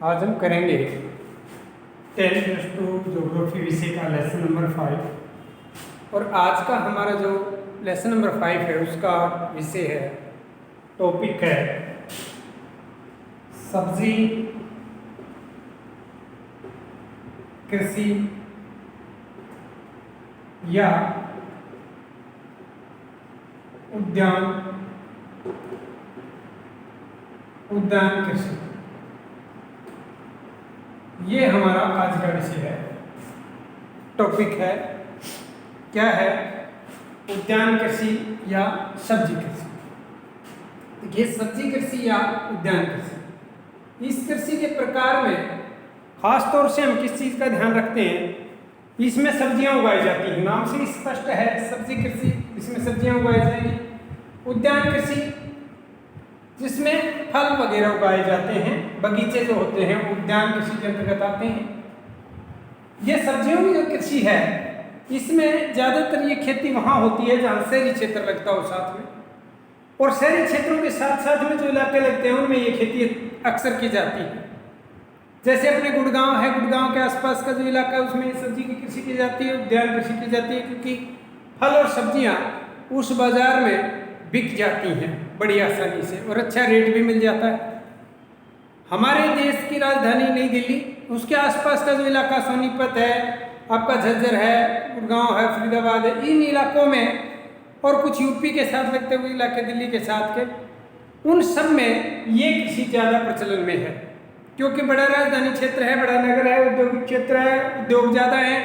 आज हम करेंगे 10+2 ज्योग्राफी विषय का लेसन नंबर 5। और आज का हमारा जो लेसन नंबर 5 है उसका विषय है, टॉपिक है सब्जी कृषि या उद्यान कृषि। ये हमारा आज का विषय है, टॉपिक है क्या है, उद्यान कृषि या सब्जी कृषि। देखिए, सब्जी कृषि या उद्यान कृषि, इस कृषि के प्रकार में खास तौर से हम किस चीज़ का ध्यान रखते हैं, इसमें सब्जियां उगाई जाती हैं। नाम से स्पष्ट है, सब्जी कृषि, इसमें सब्जियां उगाई जाएंगी। उद्यान कृषि जिसमें फल वगैरह उगाए जाते हैं, बगीचे जो होते हैं उद्यान कृषि के अंतर्गत आते हैं। ये सब्जियों की जो कृषि है, इसमें ज़्यादातर ये खेती वहाँ होती है जहाँ शहरी क्षेत्र लगता हो साथ में, और शहरी क्षेत्रों के साथ साथ में जो इलाके लगते हैं उनमें ये खेती अक्सर की जाती है। जैसे अपने गुड़गांव है, गुड़गांव के आसपास का जो इलाका है उसमें सब्जी की कृषि की जाती है, उद्यान कृषि की जाती है, क्योंकि फल और सब्जियां उस बाजार में बिक जाती हैं बड़ी आसानी से और अच्छा रेट भी मिल जाता है। हमारे देश की राजधानी नई दिल्ली, उसके आसपास का जो इलाका सोनीपत है, आपका झज्जर है, गुड़गांव है, फरीदाबाद है, इन इलाकों में और कुछ यूपी के साथ लगते हुए इलाके दिल्ली के साथ के, उन सब में ये कृषि ज़्यादा प्रचलन में है, क्योंकि बड़ा राजधानी क्षेत्र है, बड़ा नगर है, औद्योगिक क्षेत्र है, उद्योग ज़्यादा है।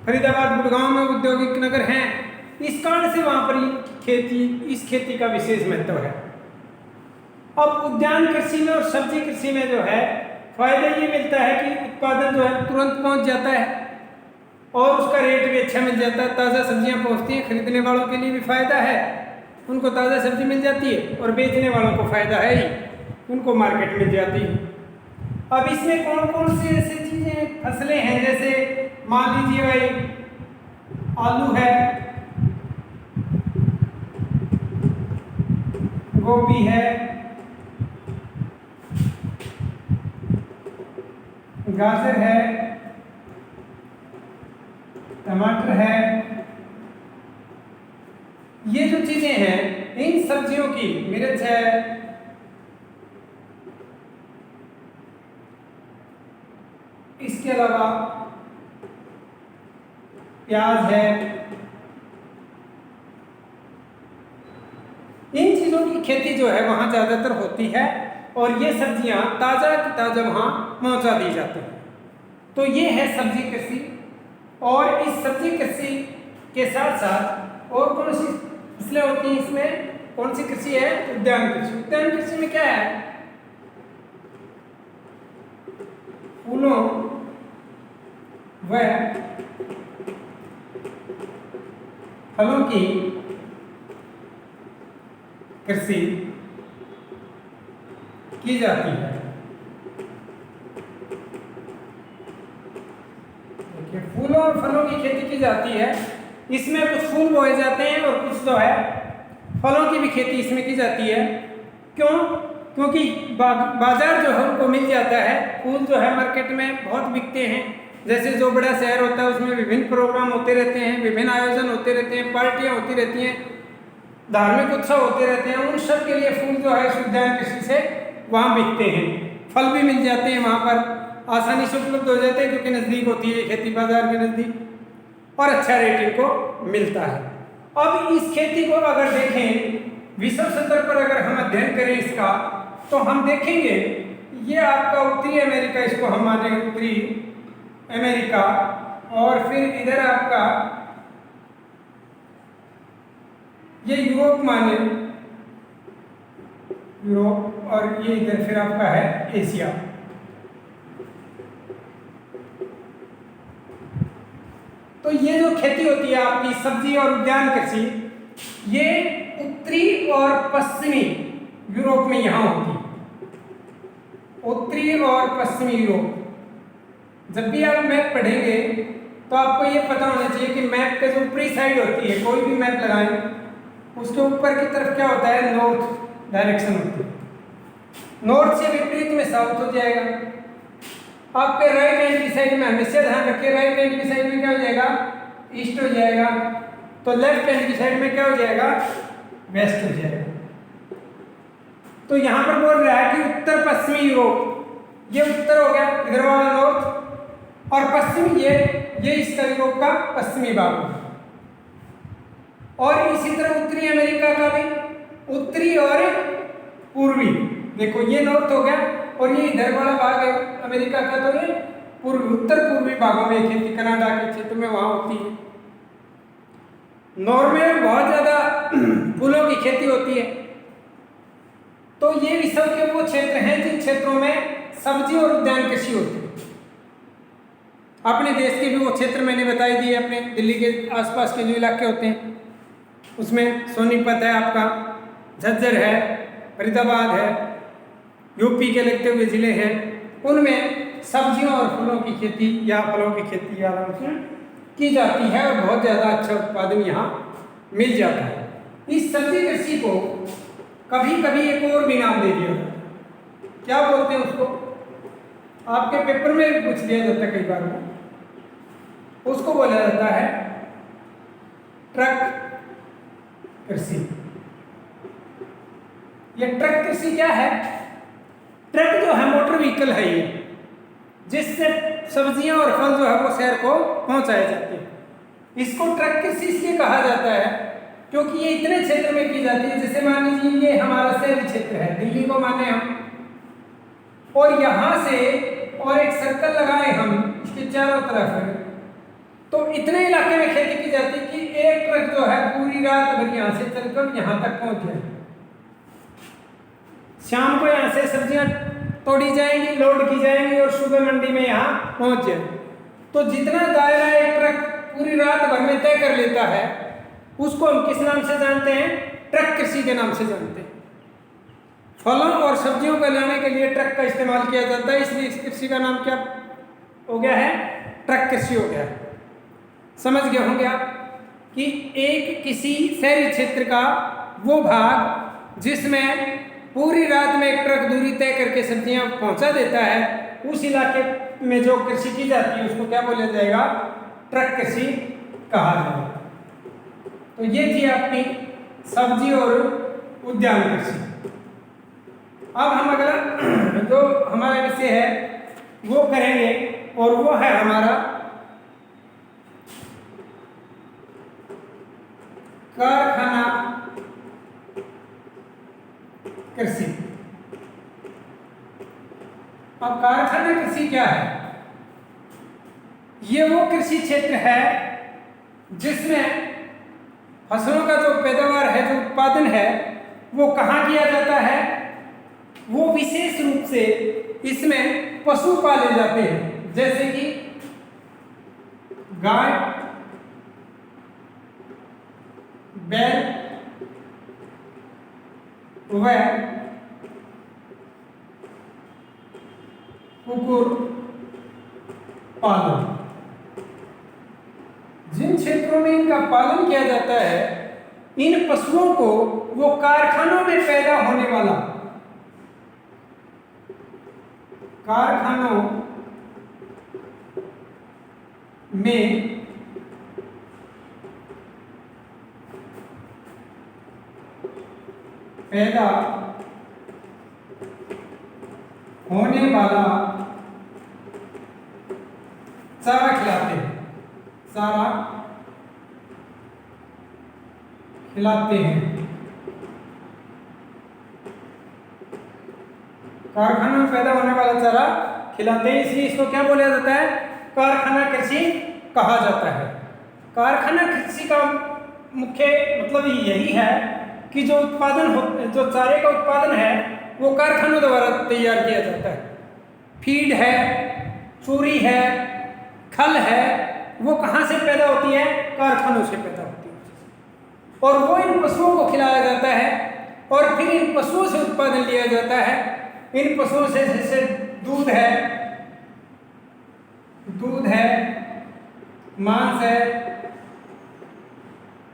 फरीदाबाद गुड़गांव में औद्योगिक नगर हैं, इस कारण से वहाँ पर इस खेती का विशेष महत्व है। अब उद्यान कृषि में और सब्जी कृषि में जो है फायदा ये मिलता है कि उत्पादन जो है तुरंत पहुँच जाता है और उसका रेट भी अच्छा मिल जाता है। ताज़ा सब्जियाँ पहुँचती हैं, खरीदने वालों के लिए भी फायदा है, उनको ताज़ा सब्जी मिल जाती है, और बेचने वालों को फायदा है ही, उनको मार्केट मिल जाती है। अब इसमें कौन कौन सी ऐसी चीजें फसलें हैं, जैसे मान लीजिए भाई आलू है, गोभी है, गाजर है, टमाटर है। ये जो चीजें हैं, इन सब्जियों की, मिर्च है, इसके अलावा प्याज है, इन चीज़ों की खेती जो है वहाँ ज़्यादातर होती है, और ये सब्जियाँ ताज़ा की ताज़ा वहाँ पहुँचा दी जाती हैं। तो ये है सब्जी कृषि। और इस सब्जी कृषि के साथ साथ और कौन सी फसलें होती हैं, इसमें कौन सी कृषि है, उद्यान कृषि। उद्यान कृषि में क्या है, फूलों वह फलों की कृषि की जाती है। देखिए, फूलों और फलों की खेती की जाती है। इसमें कुछ फूल बोए जाते हैं और कुछ जो है फलों की भी खेती इसमें की जाती है। क्यों? क्योंकि बाजार जो है उनको मिल जाता है। फूल जो है मार्केट में बहुत बिकते हैं। जैसे जो बड़ा शहर होता है उसमें विभिन्न प्रोग्राम होते रहते हैं, विभिन्न आयोजन होते रहते हैं, पार्टियां होती रहती हैं, धार्मिक उत्सव होते रहते हैं, उन सब के लिए फूल जो है उद्यान कृषि से वहाँ बिकते हैं। फल भी मिल जाते हैं, वहाँ पर आसानी से उपलब्ध हो जाते हैं, क्योंकि नज़दीक होती है खेती, बाजार के नज़दीक, और अच्छा रेट इनको मिलता है। अब इस खेती को अगर देखें विश्व स्तर पर, अगर हम अध्ययन करें इसका, तो हम देखेंगे ये आपका उत्तरी अमेरिका, इसको हम माने उत्तरी अमेरिका, और फिर इधर आपका ये यूरोप माने यूरोप, और ये इधर फिर आपका है एशिया। तो ये जो खेती होती है आपकी सब्जी और उद्यान कृषि, ये उत्तरी और पश्चिमी यूरोप में यहाँ होती है। उत्तरी और पश्चिमी यूरोप, जब भी आप मैप पढ़ेंगे तो आपको ये पता होना चाहिए कि मैप के जो ऊपरी साइड होती है, कोई भी मैप लगाएं, उसके ऊपर की तरफ क्या होता है, नॉर्थ डायरेक्शन होती है। नॉर्थ से विपरीत में साउथ हो जाएगा। आपके राइट हैंड की साइड में हमेशा ध्यान रखिए, राइट हैंड की साइड में क्या हो जाएगा, ईस्ट हो जाएगा। तो लेफ्ट हैंड की साइड में क्या हो जाएगा, वेस्ट हो जाएगा। तो यहां पर बोल रहा है कि उत्तर पश्चिमी यूरोप, ये उत्तर हो गया, इधर वाला नॉर्थ, और पश्चिमी ये इसका यूरोप का पश्चिमी भाग होगा। और इसी तरह उत्तरी अमेरिका का भी, उत्तरी और पूर्वी, देखो ये नॉर्थ हो गया, और ये इधर वाला भाग है अमेरिका का, तो ये पूर्वी उत्तर पूर्वी भागों में खेती कनाडा के क्षेत्र में वहां होती है। नॉर्वे में बहुत ज्यादा फूलों की खेती होती है। तो ये विश्व के वो क्षेत्र हैं जिन क्षेत्रों में सब्जी और उद्यान कृषि होती है। अपने देश के भी वो क्षेत्र मैंने बताई दिए, अपने दिल्ली के आसपास के जो इलाके होते हैं उसमें सोनीपत है, आपका झज्जर है, फरीदाबाद है, यूपी के लगते हुए जिले हैं, उनमें सब्जियों और फलों की खेती या फलों की खेती आराम से की जाती है और बहुत ज़्यादा अच्छा उत्पादन यहाँ मिल जाता है। इस सब्जी कृषि को कभी कभी एक और भी नाम दे दिया, क्या बोलते हैं उसको, आपके पेपर में भी पूछ लिया जाता है कई बार, उसको बोला जाता है ट्रक कृषि। ये ट्रक कृषि क्या है, ट्रक जो है मोटर व्हीकल है ये, जिससे सब्जियां और फल जो है वो शहर को पहुंचाए जाते हैं। इसको ट्रक कृषि इसलिए कहा जाता है क्योंकि ये इतने क्षेत्र में की जाती है, जैसे मान लीजिए ये हमारा शहरी क्षेत्र है, दिल्ली को माने हम, और यहाँ से और एक सर्कल लगाए हम इसके चारों तरफ, तो इतने इलाके में खेती की जाती है कि एक ट्रक जो है पूरी रात भर यहाँ से चलकर यहाँ तक पहुँच जाए। शाम को यहाँ से सब्जियां तोड़ी जाएंगी, लोड की जाएंगी और सुबह मंडी में यहाँ पहुँच जाए। तो जितना दायरा एक ट्रक पूरी रात भर में तय कर लेता है उसको हम किस नाम से जानते हैं, ट्रक कृषि के नाम से जानते हैं। फलों और सब्जियों को लाने के लिए ट्रक का इस्तेमाल किया जाता है, इसलिए इस कृषि का नाम क्या हो गया है, ट्रक कृषि हो गया है। समझ गए होंगे आप कि एक किसी शहरी क्षेत्र का वो भाग जिसमें पूरी रात में एक ट्रक दूरी तय करके सब्जियां पहुंचा देता है, उस इलाके में जो कृषि की जाती है उसको क्या बोला जाएगा, ट्रक कृषि कहा जाएगा। तो ये थी आपकी सब्जी और उद्यान कृषि। अब हम अगला जो हमारा विषय है वो करेंगे, और वो है हमारा कारखाना कृषि। अब कारखाना कृषि क्या है, ये वो कृषि क्षेत्र है जिसमें फसलों का जो पैदावार है, जो उत्पादन है, वो कहाँ किया जाता है, वो विशेष रूप से इसमें पशु पाले जाते हैं, जैसे कि गाय, बैल व कुकुर पालन। जिन क्षेत्रों में इनका पालन किया जाता है, इन पशुओं को वो कारखानों में पैदा होने वाला, कारखानों में पैदा होने वाला चारा खिलाते हैं, चारा खिलाते हैं। कारखाना में पैदा होने वाला चारा खिलाते हैं, इसलिए इसको क्या बोला जाता है, कारखाना कृषि कहा जाता है। कारखाना कृषि का मुख्य मतलब यही है कि जो उत्पादन हो, जो चारे का उत्पादन है वो कारखानों द्वारा तैयार किया जाता है। फीड है, चूरी है, खल है, वो कहाँ से पैदा होती है, कारखानों से पैदा होती है, और वो इन पशुओं को खिलाया जाता है, और फिर इन पशुओं से उत्पादन लिया जाता है। इन पशुओं से जैसे दूध है, मांस है,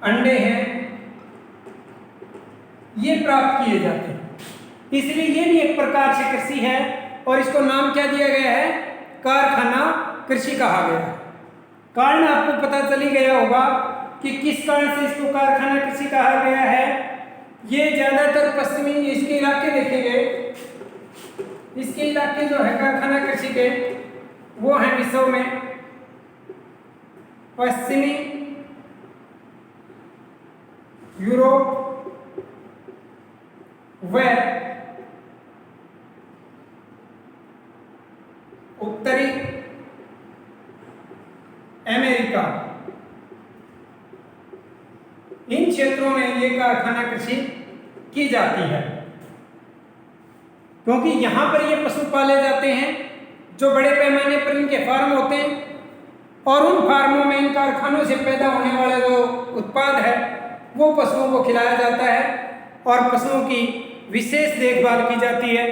अंडे हैं, ये प्राप्त किए जाते हैं। इसलिए ये भी एक प्रकार से कृषि है और इसको नाम क्या दिया गया है? कारखाना कृषि कहा गया है। कारण आपको पता चल ही गया होगा कि किस कारण से इसको कारखाना कृषि कहा गया है। ये ज्यादातर पश्चिमी इसके इलाके देखेंगे, इसके इलाके जो है कारखाना कृषि के वो है विश्व में पश्चिमी यूरोप व उत्तरी अमेरिका, इन क्षेत्रों में ये कारखाना कृषि की जाती है, क्योंकि यहां पर ये पशु पाले जाते हैं जो बड़े पैमाने पर इनके फार्म होते हैं और उन फार्मों में इन कारखानों से पैदा होने वाला जो उत्पाद है वो पशुओं को खिलाया जाता है और पशुओं की विशेष देखभाल की जाती है।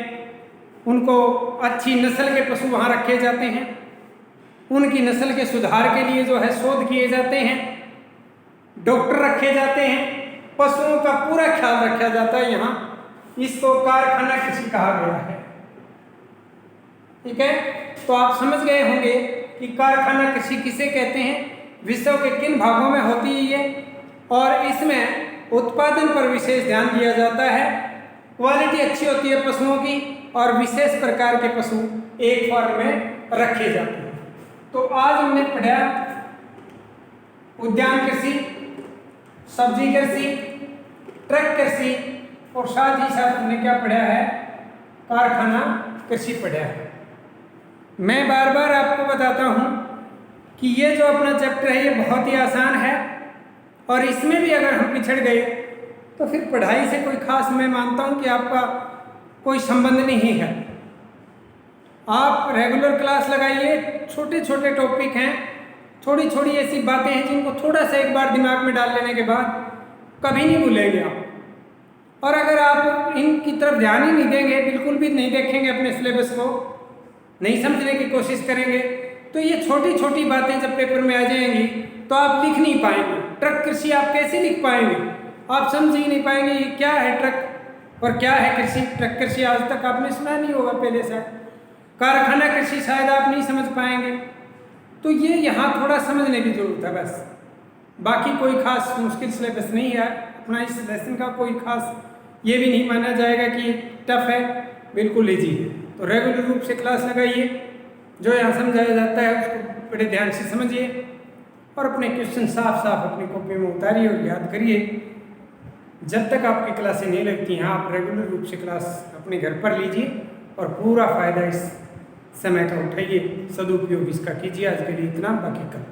उनको अच्छी नस्ल के पशु वहाँ रखे जाते हैं, उनकी नस्ल के सुधार के लिए जो है शोध किए जाते हैं, डॉक्टर रखे जाते हैं, पशुओं का पूरा ख्याल रखा जाता है। यहाँ इसको कारखाना कृषि कहा गया है। ठीक है, तो आप समझ गए होंगे कि कारखाना कृषि किसे कहते हैं, विश्व के किन भागों में होती है ये, और इसमें उत्पादन पर विशेष ध्यान दिया जाता है। क्वालिटी अच्छी होती है पशुओं की और विशेष प्रकार के पशु एक फार्म में रखे जाते हैं। तो आज हमने पढ़ा उद्यान कृषि, सब्जी कृषि, ट्रक कृषि और साथ ही साथ हमने क्या पढ़ा है? कारखाना कृषि पढ़ा है। मैं बार बार आपको बताता हूँ कि ये जो अपना चैप्टर है ये बहुत ही आसान है और इसमें भी अगर हम पिछड़ गए तो फिर पढ़ाई से कोई खास, मैं मानता हूँ कि आपका कोई संबंध नहीं है। आप रेगुलर क्लास लगाइए, छोटे छोटे टॉपिक हैं, थोड़ी थोड़ी ऐसी बातें हैं जिनको थोड़ा सा एक बार दिमाग में डाल लेने के बाद कभी नहीं भूलेंगे आप। और अगर आप इनकी तरफ ध्यान ही नहीं देंगे, बिल्कुल भी नहीं देखेंगे, अपने सिलेबस को नहीं समझने की कोशिश करेंगे, तो ये छोटी छोटी बातें जब पेपर में आ जाएंगी तो आप लिख नहीं पाएंगे। ट्रक कृषि आप कैसे लिख पाएंगे? आप समझ ही नहीं पाएंगे ये क्या है ट्रक और क्या है कृषि। ट्रक कृषि आज तक आपने सुना नहीं होगा पहले से। कारखाना कृषि शायद आप नहीं समझ पाएंगे। तो ये यहाँ थोड़ा समझने की जरूरत है बस, बाकी कोई खास मुश्किल सिलेबस नहीं है अपना। इस लेसन का कोई खास ये भी नहीं माना जाएगा कि टफ है, बिल्कुल ईजी है। तो रेगुलर रूप से क्लास लगाइए, जो यहाँ समझाया जाता है उसको बड़े ध्यान से समझिए और अपने क्वेश्चन साफ साफ अपनी कॉपी में उतारिए और याद करिए। जब तक आपकी क्लासें नहीं लगती हैं आप रेगुलर रूप से क्लास अपने घर पर लीजिए और पूरा फ़ायदा इस समय का उठाइए, सदुपयोग इसका कीजिए। आज के लिए इतना, बाकी कल।